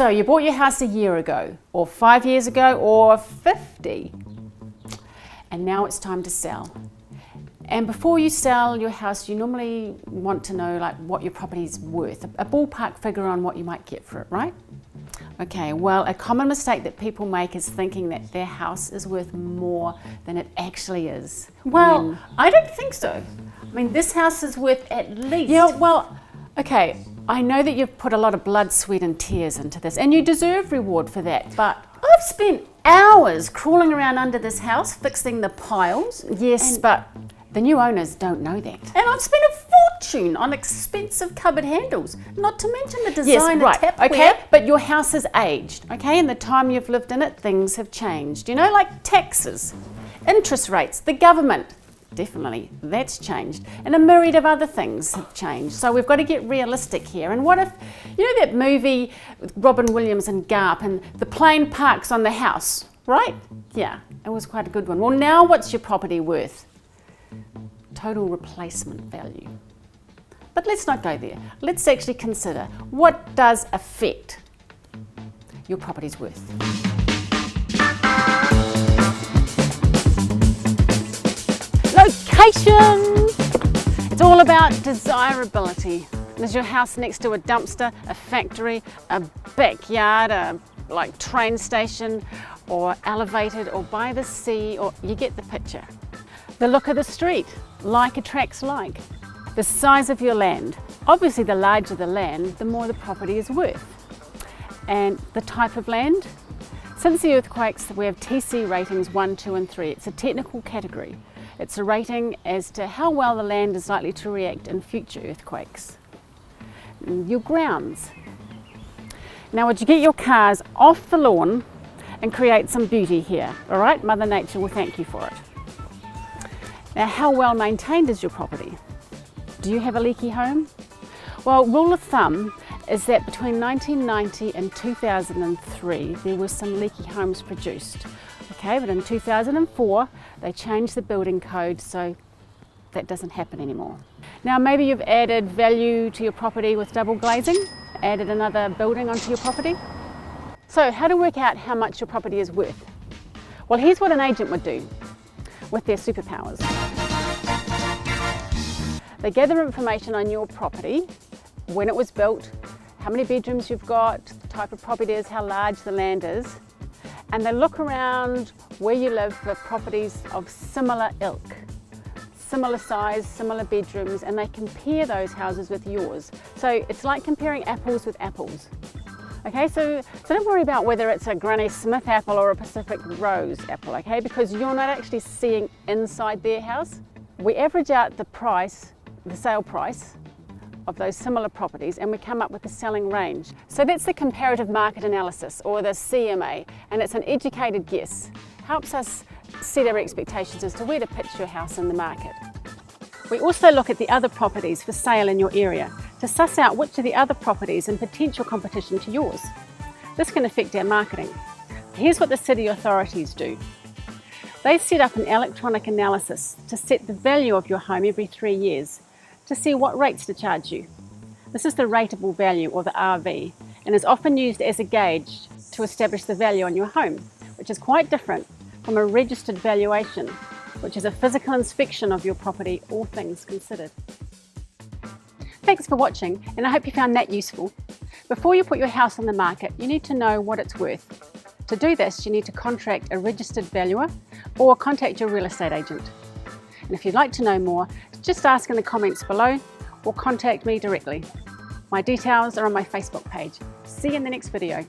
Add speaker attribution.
Speaker 1: So you bought your house a year ago, or 5 years ago, or 50, and now it's time to sell. And before you sell your house, you normally want to know like what your property's worth, a ballpark figure on what you might get for it, right? Okay, well, a common mistake that people make is thinking that their house is worth more than it actually is.
Speaker 2: Well, I don't think so. I mean, this house is worth at least...
Speaker 1: Yeah, well, okay, I know that you've put a lot of blood, sweat and tears into this, and you deserve reward for that, but
Speaker 2: I've spent hours crawling around under this house, fixing the piles.
Speaker 1: yes, but the new owners don't know that.
Speaker 2: And I've spent a fortune on expensive cupboard handles, not to mention the designer tapware.
Speaker 1: Okay, but your house has aged, okay? In the time you've lived in it, things have changed. You know, like taxes, interest rates, the government, definitely, that's changed. And a myriad of other things have changed. So we've got to get realistic here. And what if, you know that movie with Robin Williams and Garp and the plane parks on the house, right? Yeah, it was quite a good one. Well, now what's your property worth? Total replacement value. But let's not go there. Let's actually consider what does affect your property's worth. Location! It's all about desirability. Is your house next to a dumpster, a factory, a backyard, a like train station, or elevated, or by the sea, or you get the picture. The look of the street, like attracts like. The size of your land. Obviously, the larger the land, the more the property is worth. And the type of land? Since the earthquakes, we have TC ratings 1, 2 and 3. It's a technical category. It's a rating as to how well the land is likely to react in future earthquakes. Your grounds. Now, would you get your cars off the lawn and create some beauty here? All right, Mother Nature will thank you for it. Now, how well maintained is your property? Do you have a leaky home? Well, rule of thumb is that between 1990 and 2003, there were some leaky homes produced. Okay, but in 2004, they changed the building code, so that doesn't happen anymore. Now, maybe you've added value to your property with double glazing, added another building onto your property. So, how to work out how much your property is worth? Well, here's what an agent would do with their superpowers. They gather information on your property, when it was built, how many bedrooms you've got, the type of property it is, how large the land is, and they look around where you live for properties of similar ilk, similar size, similar bedrooms, and they compare those houses with yours. So it's like comparing apples with apples. Okay, so don't worry about whether it's a Granny Smith apple or a Pacific Rose apple, okay, because you're not actually seeing inside their house. We average out the price, the sale price of those similar properties, and we come up with the selling range. So that's the comparative market analysis, or the CMA, and it's an educated guess. Helps us set our expectations as to where to pitch your house in the market. We also look at the other properties for sale in your area to suss out which are the other properties in potential competition to yours. This can affect our marketing. Here's what the city authorities do. They set up an electronic analysis to set the value of your home every 3 years to see what rates to charge you. This is the rateable value, or the RV, and is often used as a gauge to establish the value on your home, which is quite different from a registered valuation, which is a physical inspection of your property, all things considered. Thanks for watching, and I hope you found that useful. Before you put your house on the market, you need to know what it's worth. To do this, you need to contract a registered valuer or contact your real estate agent. And if you'd like to know more, just ask in the comments below or contact me directly. My details are on my Facebook page. See you in the next video.